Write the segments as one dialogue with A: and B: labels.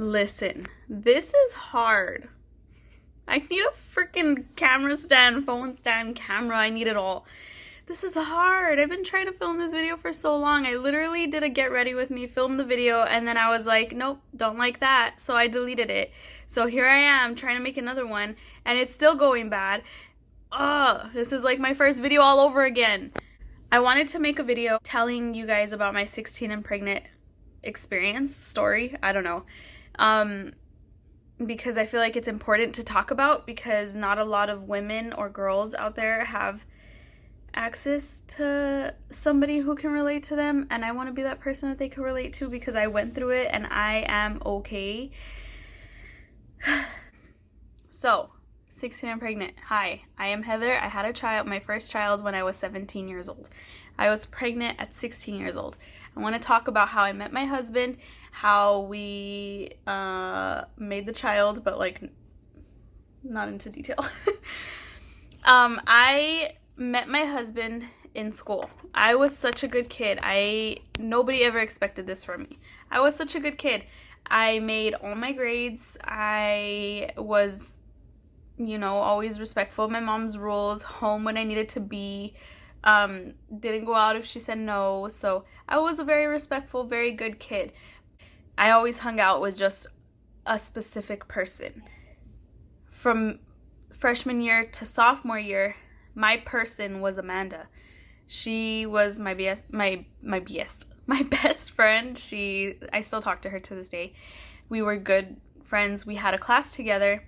A: Listen, this is hard. I need a freaking camera stand, phone stand, camera. I need it all. This is hard. I've been trying to film this video for so long. I literally did a get ready with me, filmed the video, and then I was like, nope, don't like that. So I deleted it. So here I am trying to make another one, and it's still going bad. This is like my first video all over again. I wanted to make a video telling you guys about my 16 and pregnant experience, story, I don't know. Because I feel like it's important to talk about, because not a lot of women or girls out there have access to somebody who can relate to them, and I want to be that person that they can relate to because I went through it and I am okay. So, 16 and pregnant. Hi, I am Heather. I had a child, my first child, when I was 17 years old. I was pregnant at 16 years old. I want to talk about how I met my husband, how we made the child, but like not into detail. I met my husband in school. I was such a good kid. Nobody ever expected this from me. I was such a good kid. I made all my grades. I was, always respectful of my mom's rules, home when I needed to be, didn't go out if she said no. So I was a very respectful, very good kid. I always hung out with just a specific person. From freshman year to sophomore year, my person was Amanda. She was my best friend. I still talk to her to this day. We were good friends. We had a class together,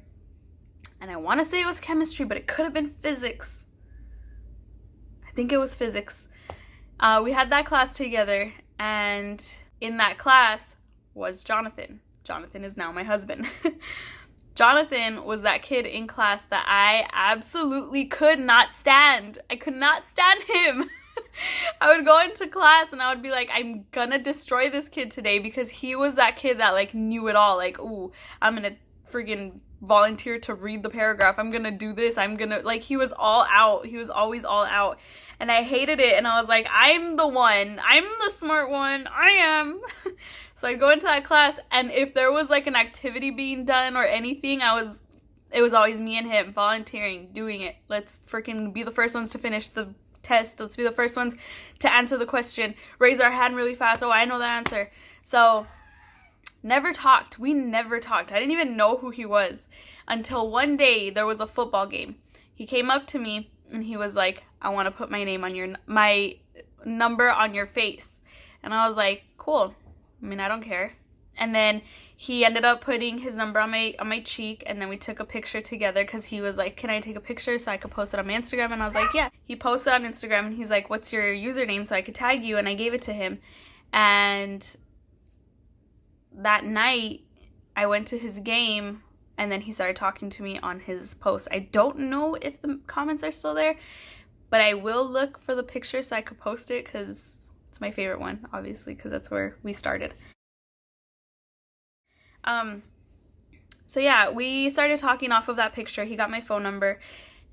A: and I want to say it was chemistry, but it could have been physics. I think it was physics. We had that class together, and in that class was Jonathan. Jonathan is now my husband. Jonathan was that kid in class that I absolutely could not stand. I could not stand him. I would go into class and I would be like, I'm gonna destroy this kid today, because he was that kid that like knew it all. Like, ooh, I'm gonna friggin' volunteer to read the paragraph. I'm gonna do this. He was all out. He was always all out. And I hated it. And I was like, I'm the one. I'm the smart one. I am. So I'd go into that class, and if there was like an activity being done or anything, it was always me and him volunteering, doing it. Let's freaking be the first ones to finish the test. Let's be the first ones to answer the question. Raise our hand really fast. Oh, I know the answer. So never talked. We never talked. I didn't even know who he was until one day there was a football game. He came up to me and he was like, I want to put my number on your face. And I was like, cool. I mean, I don't care. And then he ended up putting his number on my cheek, and then we took a picture together because he was like, can I take a picture so I could post it on my Instagram? And I was like, yeah. He posted on Instagram, and he's like, what's your username so I could tag you? And I gave it to him. And that night, I went to his game, and then he started talking to me on his post. I don't know if the comments are still there, but I will look for the picture so I could post it, because it's my favorite one, obviously, because that's where we started. So yeah, we started talking off of that picture. He got my phone number,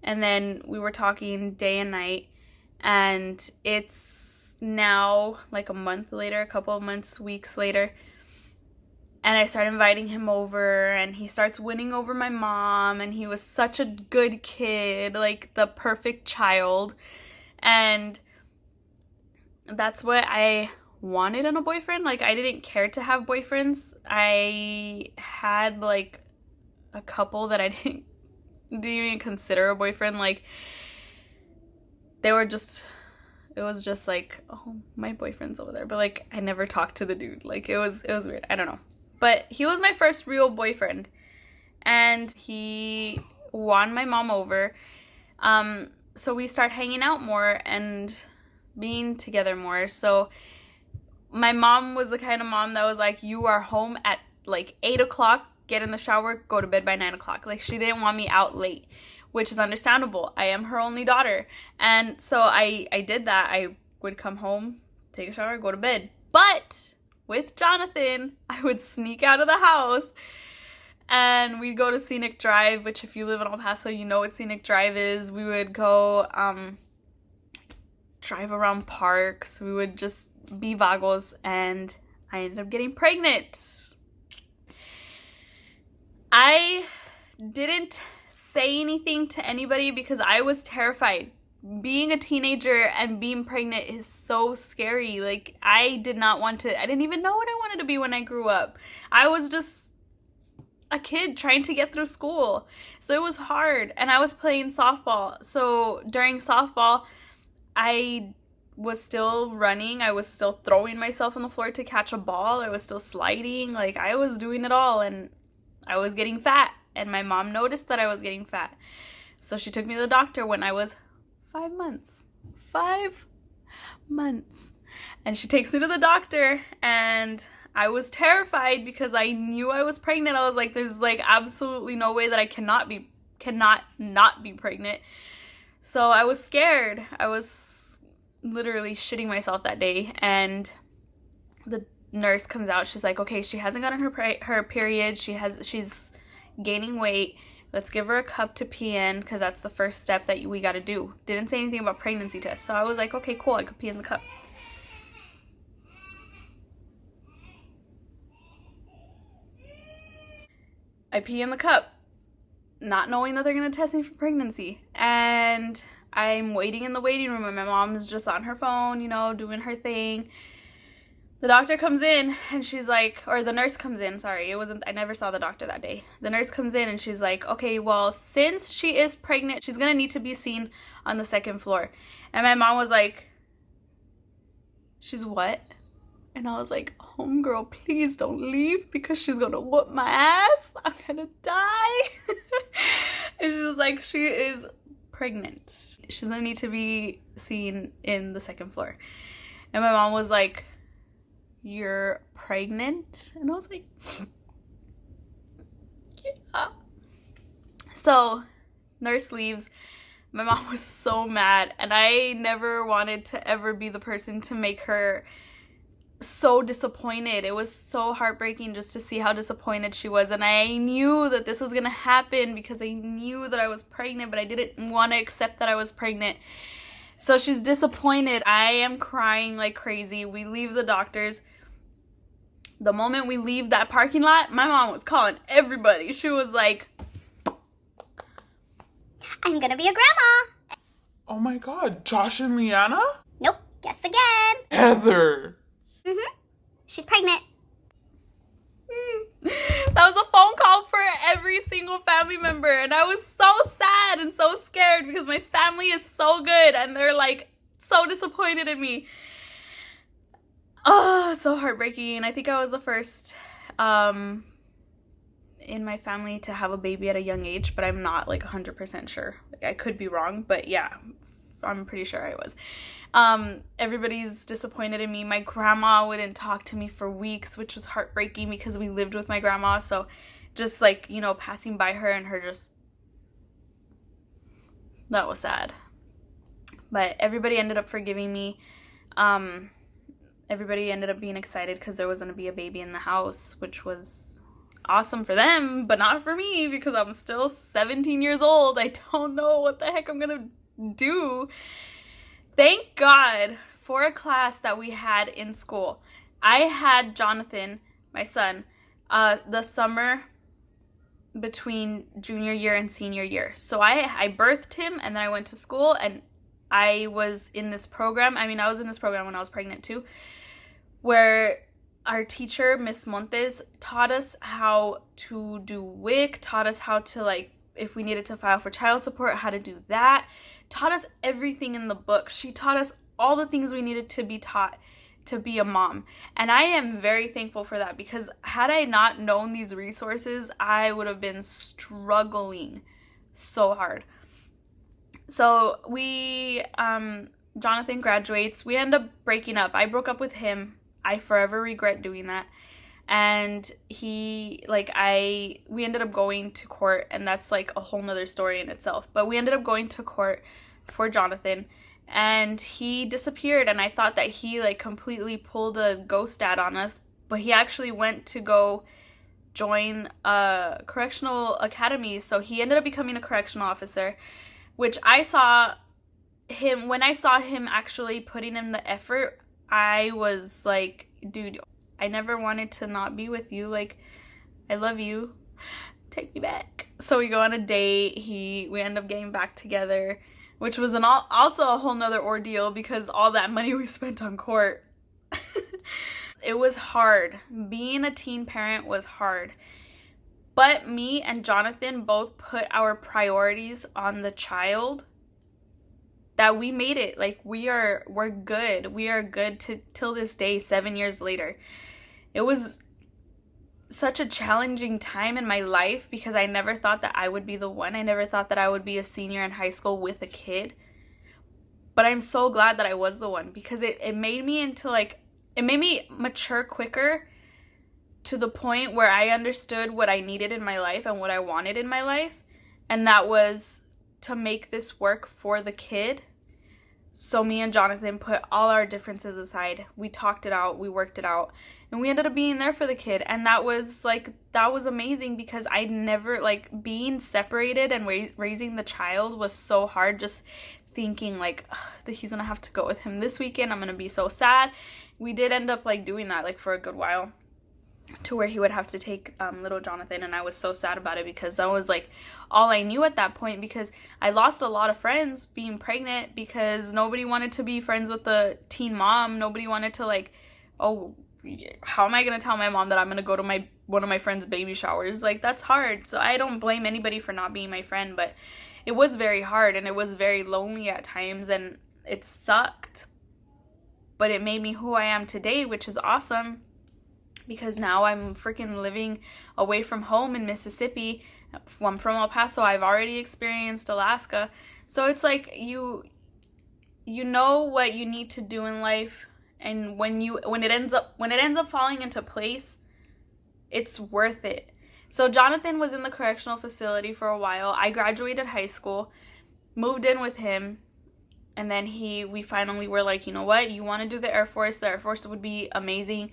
A: and then we were talking day and night, and it's now like a month later, a couple of months, weeks later, and I started inviting him over, and he starts winning over my mom, and he was such a good kid, like the perfect child, and that's what I wanted in a boyfriend. Like, I didn't care to have boyfriends. I had like a couple that I didn't even consider a boyfriend. Like, it was just like, oh, my boyfriend's over there, but like I never talked to the dude. Like, it was weird. I don't know. But he was my first real boyfriend, and he won my mom over. So we started hanging out more and being together more. So my mom was the kind of mom that was like, you are home at like 8 o'clock, get in the shower, go to bed by 9 o'clock. Like, she didn't want me out late, which is understandable. I am her only daughter. And so I did that. I would come home, take a shower, go to bed. But with Jonathan, I would sneak out of the house, and we'd go to Scenic Drive, which if you live in El Paso, you know what Scenic Drive is. We would go drive around parks. We would just be vagos, and I ended up getting pregnant. I didn't say anything to anybody because I was terrified. Being a teenager and being pregnant is so scary. Like, I didn't even know what I wanted to be when I grew up. I was just a kid trying to get through school. So it was hard. And I was playing softball. So during softball, I was still running. I was still throwing myself on the floor to catch a ball. I was still sliding. Like, I was doing it all. And I was getting fat. And my mom noticed that I was getting fat. So she took me to the doctor when I was 5 months. 5 months. And she takes me to the doctor, and I was terrified because I knew I was pregnant. I was like, there's like absolutely no way that I cannot not be pregnant. So I was scared. I was literally shitting myself that day. And the nurse comes out. She's like, okay, she hasn't gotten her period. She's gaining weight. Let's give her a cup to pee in, because that's the first step that we got to do. Didn't say anything about pregnancy tests. So I was like, okay, cool, I could pee in the cup. I pee in the cup, not knowing that they're going to test me for pregnancy. And I'm waiting in the waiting room, and my mom's just on her phone, you know, doing her thing. The doctor comes in, and she's like, or the nurse comes in, sorry, I never saw the doctor that day. The nurse comes in, and she's like, okay, well, since she is pregnant, she's gonna need to be seen on the 2nd floor. And my mom was like, she's what? And I was like, homegirl, please don't leave, because she's gonna whoop my ass. I'm gonna die. And she was like, she is pregnant. She's gonna need to be seen in the 2nd floor. And my mom was like, you're pregnant? And I was like, yeah. So nurse leaves. My mom was so mad, and I never wanted to ever be the person to make her so disappointed. It was so heartbreaking just to see how disappointed she was. And I knew that this was gonna happen because I knew that I was pregnant, but I didn't want to accept that I was pregnant. So she's disappointed. I am crying like crazy. We leave the doctor's. The moment we leave that parking lot, my mom was calling everybody. She was like,
B: I'm gonna be a grandma.
C: Oh my god, Josh and Leanna?
B: Nope, guess again.
C: Heather!
B: She's pregnant.
A: That was a phone call for every single family member. And I was so sad and so scared because my family is so good. And they're like so disappointed in me. Oh, so heartbreaking. I think I was the first in my family to have a baby at a young age, but I'm not like 100% sure. Like, I could be wrong, but yeah, I'm pretty sure I was. Everybody's disappointed in me. My grandma wouldn't talk to me for weeks, which was heartbreaking because we lived with my grandma. So just like, you know, passing by her and her just, that was sad. But everybody ended up forgiving me. Everybody ended up being excited because there was going to be a baby in the house, which was awesome for them, but not for me because I'm still 17 years old. I don't know what the heck I'm going to do. Thank God for a class that we had in school. I had Jonathan, my son, the summer between junior year and senior year. So I birthed him, and then I went to school, and I was in this program. I mean, I was in this program when I was pregnant too, where our teacher, Miss Montes, taught us how to do WIC, taught us how to, like, if we needed to file for child support, how to do that, taught us everything in the book. She taught us all the things we needed to be taught to be a mom. And I am very thankful for that, because had I not known these resources, I would have been struggling so hard. So Jonathan graduates. We end up breaking up. I broke up with him. I forever regret doing that. And we ended up going to court, and that's like a whole nother story in itself. But we ended up going to court for Jonathan, and he disappeared, and I thought that he like completely pulled a ghost ad on us, but he actually went to go join a correctional academy. So he ended up becoming a correctional officer, which when I saw him actually putting in the effort, I was like, dude, I never wanted to not be with you. Like, I love you, take me back. So we go on a date. We end up getting back together, which was also a whole nother ordeal because all that money we spent on court. It was hard. Being a teen parent was hard. But me and Jonathan both put our priorities on the child, that we made it. Like, we're good. We are good till this day, 7 years later. It was such a challenging time in my life because I never thought that I would be the one. I never thought that I would be a senior in high school with a kid. But I'm so glad that I was the one, because it made me it made me mature quicker, to the point where I understood what I needed in my life and what I wanted in my life. And that was to make this work for the kid. So me and Jonathan put all our differences aside. We talked it out, we worked it out, and we ended up being there for the kid. And that was amazing, because I never, being separated and raising the child was so hard. Just thinking that he's gonna have to go with him this weekend, I'm gonna be so sad. We did end up doing that for a good while, to where he would have to take little Jonathan, and I was so sad about it, because that was all I knew at that point, because I lost a lot of friends being pregnant, because nobody wanted to be friends with the teen mom. Nobody wanted to oh, how am I going to tell my mom that I'm going to go to one of my friend's baby showers? That's hard. So I don't blame anybody for not being my friend, but it was very hard, and it was very lonely at times, and it sucked, but it made me who I am today, which is awesome. Because now I'm freaking living away from home in Mississippi. I'm from El Paso. I've already experienced Alaska. So it's you know what you need to do in life, and when it ends up falling into place, it's worth it. So Jonathan was in the correctional facility for a while. I graduated high school, moved in with him, and then we finally were you know what? You want to do the Air Force? The Air Force would be amazing,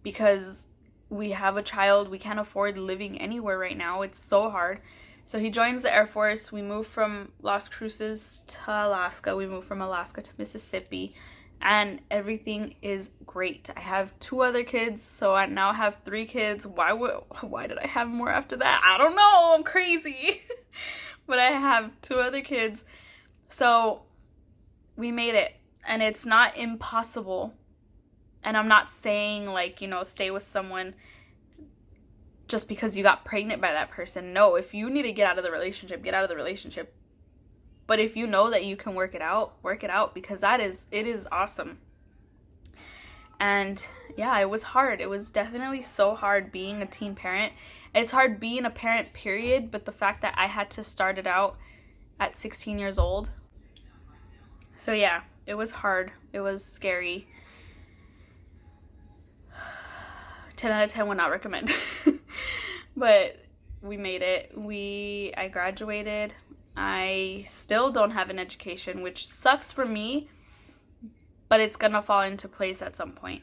A: because we have a child. We can't afford living anywhere right now. It's so hard. So he joins the Air Force. We moved from Las Cruces to Alaska. We moved from Alaska to Mississippi. And everything is great. I have 2 other kids, so I now have 3 kids. Why did I have more after that? I don't know. I'm crazy. But I have 2 other kids. So we made it. And it's not impossible. And I'm not saying stay with someone just because you got pregnant by that person. No, if you need to get out of the relationship, get out of the relationship. But if you know that you can work it out, because it is awesome. And yeah, it was hard. It was definitely so hard being a teen parent. It's hard being a parent, period, but the fact that I had to start it out at 16 years old. So yeah, it was hard. It was scary. 10 out of 10 would not recommend. But we made it. I graduated. I still don't have an education, which sucks for me, but it's gonna fall into place at some point.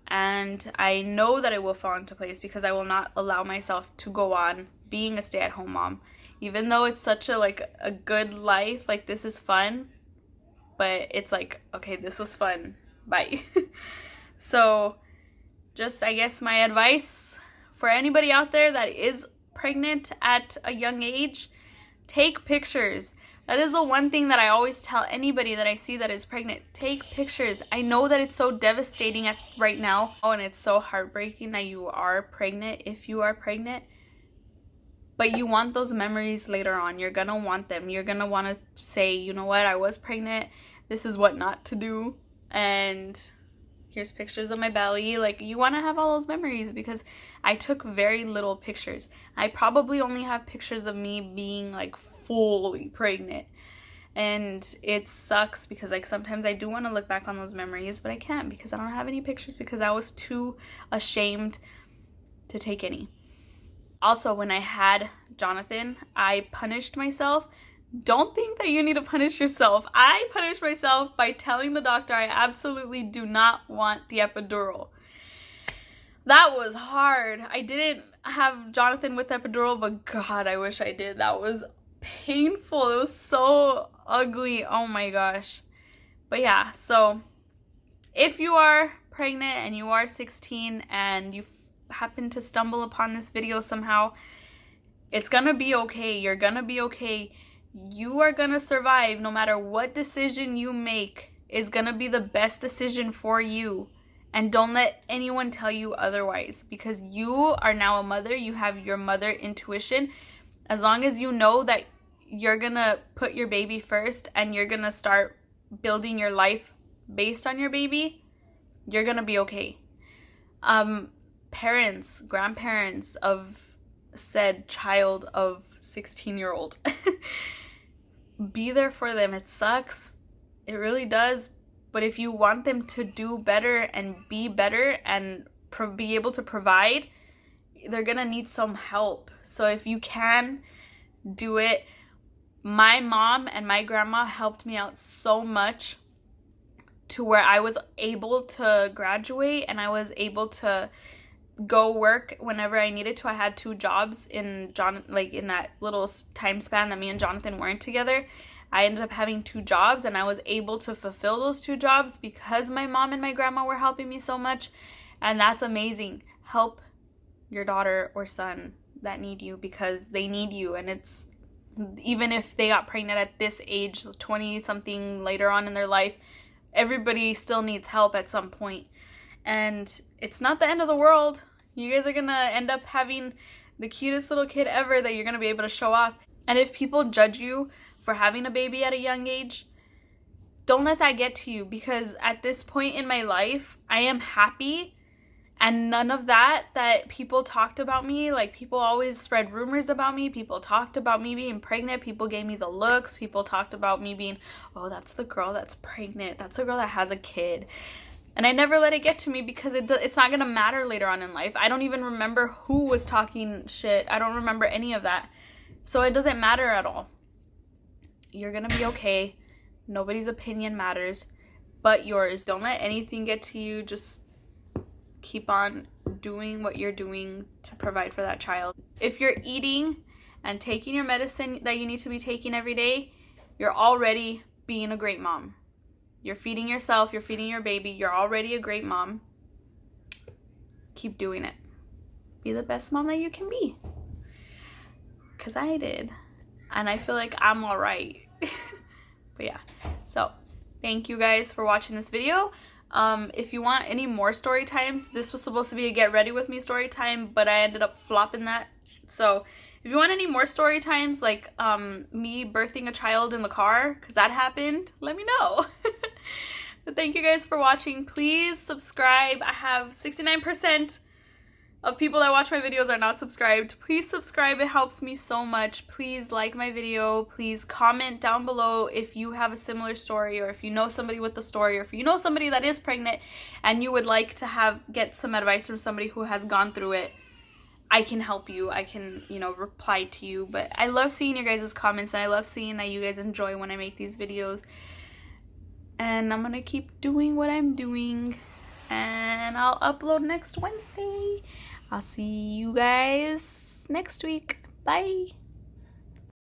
A: And I know that it will fall into place, because I will not allow myself to go on being a stay-at-home mom. Even though it's such a good life, this is fun, but it's okay, this was fun. Bye. So just, I guess, my advice for anybody out there that is pregnant at a young age, take pictures. That is the one thing that I always tell anybody that I see that is pregnant. Take pictures. I know that it's so devastating right now, and it's so heartbreaking that you are pregnant, if you are pregnant. But you want those memories later on. You're going to want them. You're going to want to say, you know what, I was pregnant. This is what not to do. And here's pictures of my belly. You want to have all those memories, because I took very little pictures. I probably only have pictures of me being fully pregnant. And it sucks, because sometimes I do want to look back on those memories, but I can't, because I don't have any pictures, because I was too ashamed to take any. Also, when I had Jonathan, I punished myself. Don't think that you need to punish yourself. I punished myself by telling the doctor I absolutely do not want the epidural. That was hard. I didn't have Jonathan with epidural, but God, I wish I did. That was painful. It was so ugly. Oh my gosh. But yeah, so if you are pregnant and you are 16 and you happen to stumble upon this video somehow, It's gonna be okay. You're gonna be okay. You are gonna survive no matter what decision you make is gonna be the best decision for you. And don't let anyone tell you otherwise, because you are now a mother. You have your mother intuition. As long as you know that you're gonna put your baby first and you're gonna start building your life based on your baby, you're gonna be okay. Parents, grandparents of said child of 16-year-old, be there for them. It sucks. It really does. But if you want them to do better and be better and be able to provide, they're going to need some help. So if you can do it, my mom and my grandma helped me out so much to where I was able to graduate and I was able to go work whenever I needed to. I had 2 jobs in that little time span that me and Jonathan weren't together. I ended up having 2 jobs and I was able to fulfill those 2 jobs because my mom and my grandma were helping me so much. And that's amazing. Help your daughter or son that need you, because they need you. And it's, even if they got pregnant at this age, 20 something later on in their life, everybody still needs help at some point. And it's not the end of the world. You guys are gonna end up having the cutest little kid ever that you're gonna be able to show off. And if people judge you for having a baby at a young age, don't let that get to you, because at this point in my life, I am happy. And none of that people talked about me, like people always spread rumors about me. People talked about me being pregnant. People gave me the looks. People talked about me being, oh, that's the girl that's pregnant. That's the girl that has a kid. And I never let it get to me, because it's not going to matter later on in life. I don't even remember who was talking shit. I don't remember any of that. So it doesn't matter at all. You're going to be okay. Nobody's opinion matters but yours. Don't let anything get to you. Just keep on doing what you're doing to provide for that child. If you're eating and taking your medicine that you need to be taking every day, you're already being a great mom. You're feeding yourself, you're feeding your baby, you're already a great mom. Keep doing it. Be the best mom that you can be. Because I did. And I feel like I'm all right. But yeah. So, thank you guys for watching this video. If you want any more story times, this was supposed to be a get ready with me story time, but I ended up flopping that. So if you want any more story times, like me birthing a child in the car, because that happened, let me know. But thank you guys for watching. Please subscribe. I have 69% of people that watch my videos are not subscribed. Please subscribe. It helps me so much. Please like my video. Please comment down below if you have a similar story, or if you know somebody with the story, or if you know somebody that is pregnant and you would like to get some advice from somebody who has gone through it. I can help you. I can, reply to you. But I love seeing your guys' comments, and I love seeing that you guys enjoy when I make these videos. And I'm gonna keep doing what I'm doing, and I'll upload next Wednesday. I'll see you guys next week. Bye.